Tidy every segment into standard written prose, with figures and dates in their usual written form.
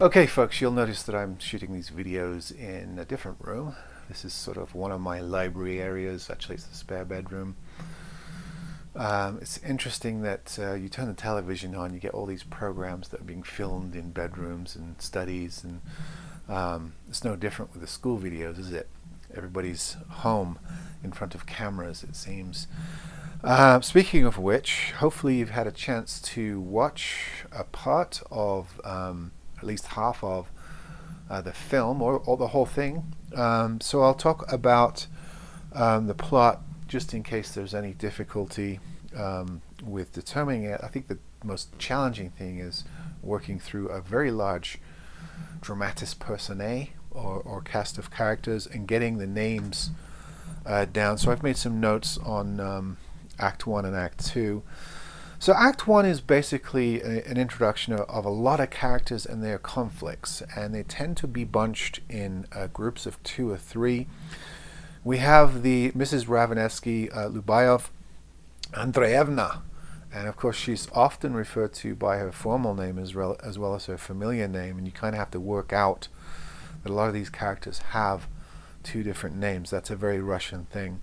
Okay folks, you'll notice that I'm shooting these videos in a different room. This is sort of one of my library areas. Actually, it's the spare bedroom. It's interesting that you turn the television on, you get all these programs that are being filmed in bedrooms and studies, and it's no different with the school videos, is it? Everybody's home in front of cameras, it seems. Speaking of which, hopefully you've had a chance to watch a part of at least half of the film, or the whole thing. So I'll talk about the plot just in case there's any difficulty with determining it. I think the most challenging thing is working through a very large dramatis personae, or cast of characters, and getting the names down. So I've made some notes on Act 1 and Act 2. So Act 1 is basically an introduction of a lot of characters and their conflicts, and they tend to be bunched in groups of 2 or 3. We have the Mrs. Ravanevsky Lubayov Andreevna, and of course she's often referred to by her formal name as well as her familiar name, and you kind of have to work out that a lot of these characters have 2 different names. That's a very Russian thing.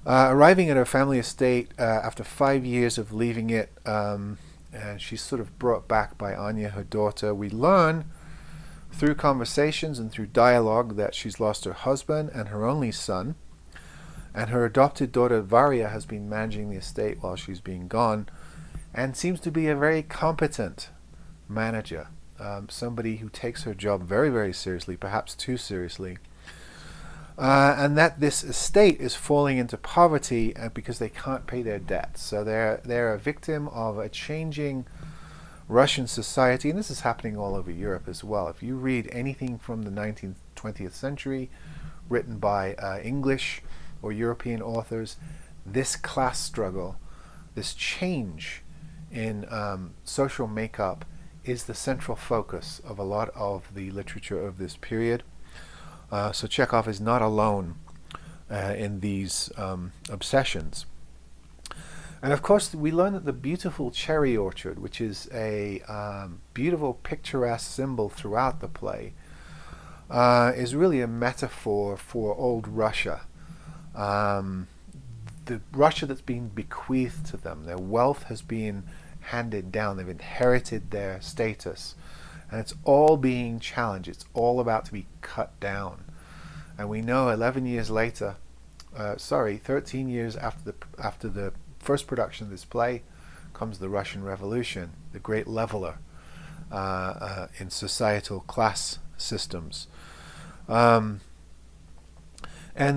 Arriving at her family estate after 5 years of leaving it, and she's sort of brought back by Anya, her daughter. We learn through conversations and through dialogue that she's lost her husband and her only son, and her adopted daughter Varya has been managing the estate while she's been gone, and seems to be a very competent manager, somebody who takes her job very, very seriously, perhaps too seriously. And that this estate is falling into poverty because they can't pay their debts. So they're a victim of a changing Russian society, and this is happening all over Europe as well. If you read anything from the 19th, 20th century written by English or European authors, this class struggle, this change in social makeup is the central focus of a lot of the literature of this period. So Chekhov is not alone in these obsessions. And of course we learn that the beautiful cherry orchard, which is a beautiful picturesque symbol throughout the play, is really a metaphor for old Russia. The Russia that's been bequeathed to them. Their wealth has been handed down. They've inherited their status. And it's all being challenged. It's all about to be cut down. And we know 11 years later, 13 years after the first production of this play, comes the Russian Revolution, the great leveler in societal class systems. And so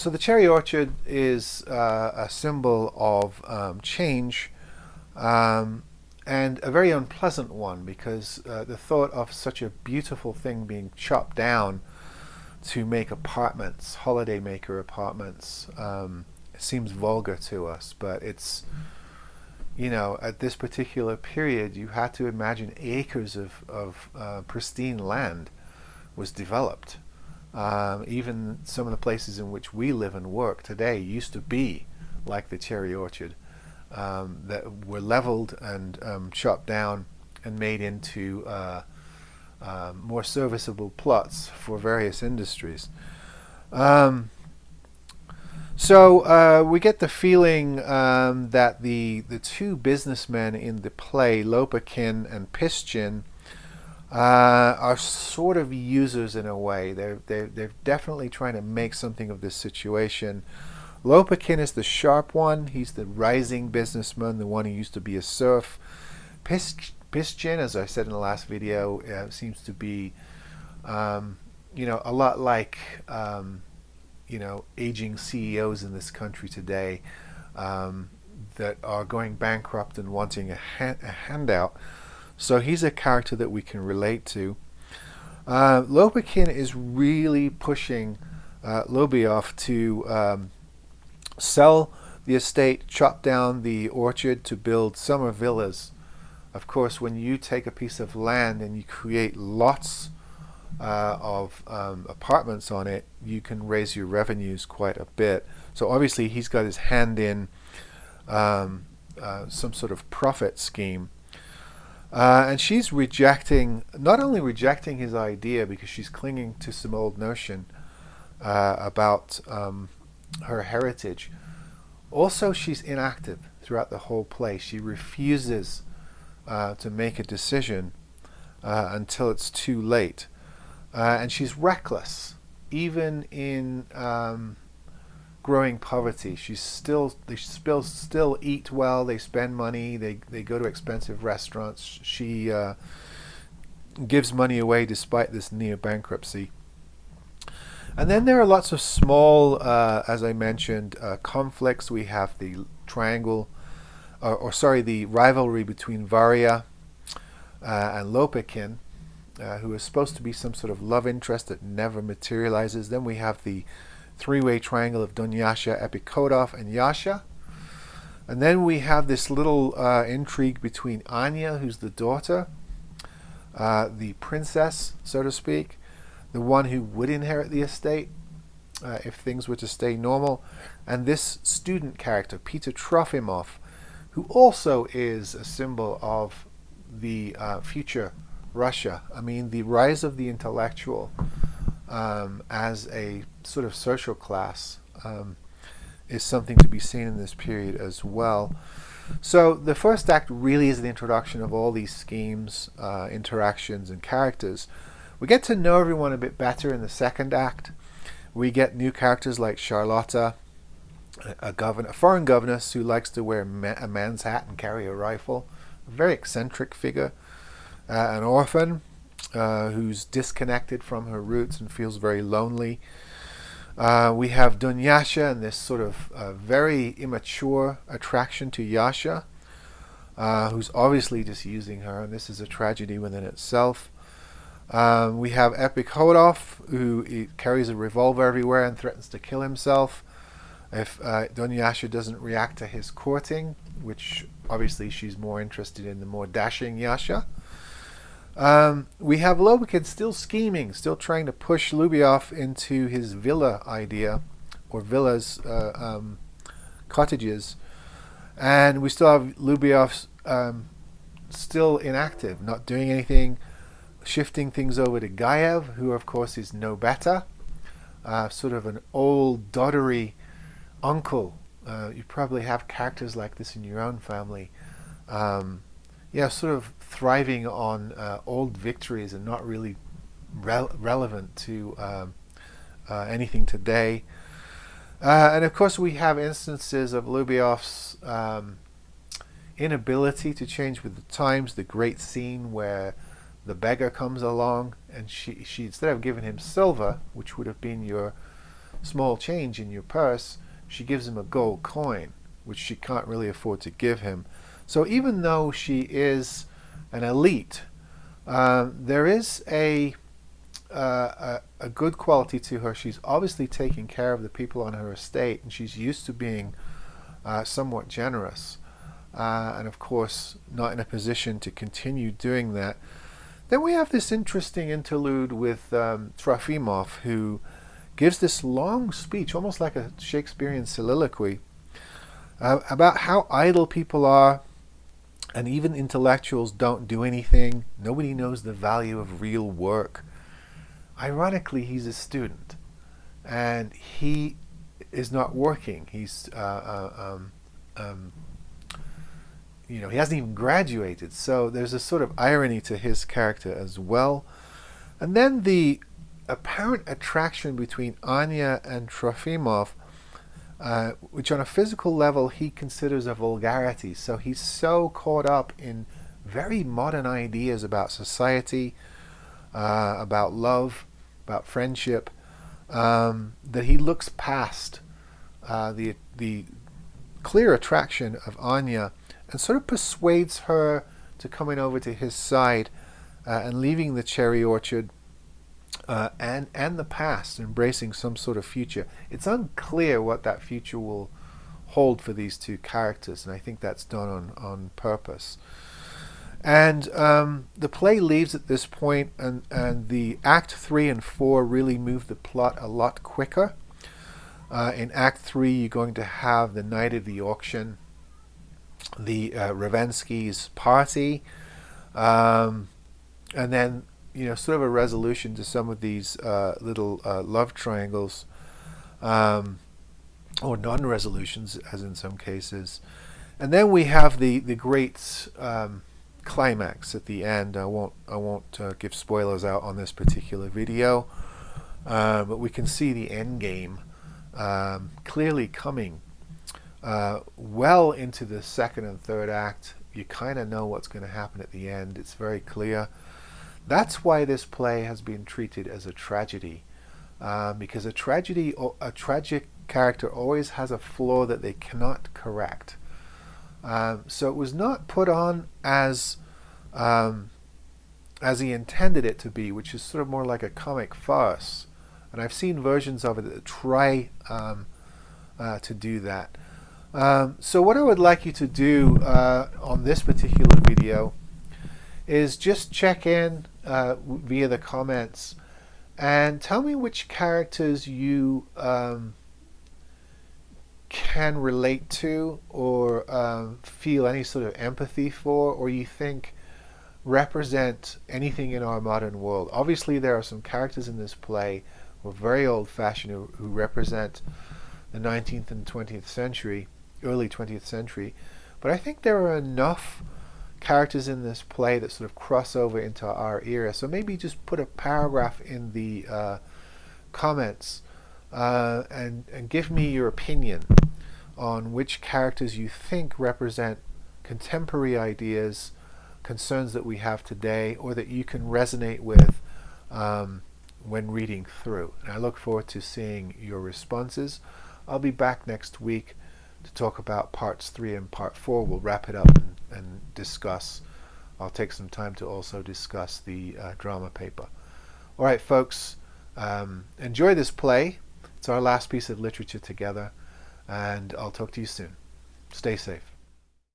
the cherry orchard is a symbol of change. And a very unpleasant one, because the thought of such a beautiful thing being chopped down to make apartments, holiday maker apartments, seems vulgar to us. But it's, at this particular period, you had to imagine acres of pristine land was developed. Even some of the places in which we live and work today used to be like the cherry orchard. That were leveled and chopped down and made into more serviceable plots for various industries. So we get the feeling that the 2 businessmen in the play, Lopukhin and Pishchin, are sort of users in a way. They're definitely trying to make something of this situation. Lopukhin is the sharp one. He's the rising businessman, the one who used to be a serf. Pishchin, as I said in the last video, seems to be, a lot like, aging CEOs in this country today that are going bankrupt and wanting a handout. So he's a character that we can relate to. Lopukhin is really pushing Lubyov to sell the estate, chop down the orchard to build summer villas. Of course, when you take a piece of land and you create lots of apartments on it, you can raise your revenues quite a bit. So obviously he's got his hand in some sort of profit scheme. And she's not only rejecting his idea because she's clinging to some old notion about her heritage. Also, she's inactive throughout the whole play. She refuses to make a decision until it's too late. And she's reckless, even in growing poverty. They still eat well, they spend money, they go to expensive restaurants. She gives money away despite this near bankruptcy. And then there are lots of small, as I mentioned, conflicts. We have the triangle, the rivalry between Varia and Lopekin, who is supposed to be some sort of love interest that never materializes. Then we have the three-way triangle of Dunyasha, Epikhodov, and Yasha. And then we have this little intrigue between Anya, who's the daughter, the princess, so to speak, the one who would inherit the estate if things were to stay normal, and this student character, Peter Trofimov, who also is a symbol of the future Russia. I mean, the rise of the intellectual as a sort of social class is something to be seen in this period as well. So the first act really is the introduction of all these schemes, interactions, and characters. We get to know everyone a bit better in the second act. We get new characters like Charlotta, a foreign governess who likes to wear a man's hat and carry a rifle, a very eccentric figure, an orphan who's disconnected from her roots and feels very lonely. We have Dunyasha and this sort of very immature attraction to Yasha, who's obviously just using her, and this is a tragedy within itself. We have Epikhodov, who carries a revolver everywhere and threatens to kill himself if Dunyasha doesn't react to his courting, which obviously she's more interested in the more dashing Yasha. We have Lopekin still scheming, still trying to push Lubyov into his villa idea, or villas, cottages. And we still have Lubyov still inactive, not doing anything, shifting things over to Gaev, who of course is no better, sort of an old doddery uncle. You probably have characters like this in your own family. Sort of thriving on old victories and not really relevant to anything today. And of course we have instances of Lubyov's inability to change with the times. The great scene where the beggar comes along and she instead of giving him silver, which would have been your small change in your purse, she gives him a gold coin, which she can't really afford to give him. So even though she is an elite, there is a good quality to her. She's obviously taking care of the people on her estate, and she's used to being somewhat generous, and of course not in a position to continue doing that. Then we have this interesting interlude with Trofimov, who gives this long speech, almost like a Shakespearean soliloquy, about how idle people are, and even intellectuals don't do anything. Nobody knows the value of real work. Ironically, he's a student, and he is not working. He's he hasn't even graduated. So there's a sort of irony to his character as well. And then the apparent attraction between Anya and Trofimov, which on a physical level he considers a vulgarity. So he's so caught up in very modern ideas about society, about love, about friendship, that he looks past the clear attraction of Anya and sort of persuades her to coming over to his side and leaving the cherry orchard and the past, embracing some sort of future. It's unclear what that future will hold for these two characters, and I think that's done on purpose. And the play leaves at this point, and the Act 3 and 4 really move the plot a lot quicker. In Act 3, you're going to have the night of the auction, the Ravenskys' party, And then, sort of a resolution to some of these little love triangles, or non-resolutions, as in some cases. And then we have the great climax at the end. I won't give spoilers out on this particular video, but we can see the end game clearly coming well into the second and third act. You kind of know what's going to happen at the end. It's very clear. That's why this play has been treated as a tragedy, because a tragic character always has a flaw that they cannot correct. So it was not put on as he intended it to be, which is sort of more like a comic farce. And I've seen versions of it that try to do that. So what I would like you to do on this particular video is just check in via the comments and tell me which characters you can relate to, or feel any sort of empathy for, or you think represent anything in our modern world. Obviously there are some characters in this play who are very old-fashioned, who represent the 19th and 20th century, early 20th century, but I think there are enough characters in this play that sort of cross over into our era. So maybe just put a paragraph in the comments and give me your opinion on which characters you think represent contemporary ideas, concerns that we have today, or that you can resonate with when reading through. And I look forward to seeing your responses. I'll be back next week to talk about parts 3 and part 4. We'll wrap it up and discuss. I'll take some time to also discuss the drama paper. All right, folks, enjoy this play. It's our last piece of literature together, and I'll talk to you soon. Stay safe.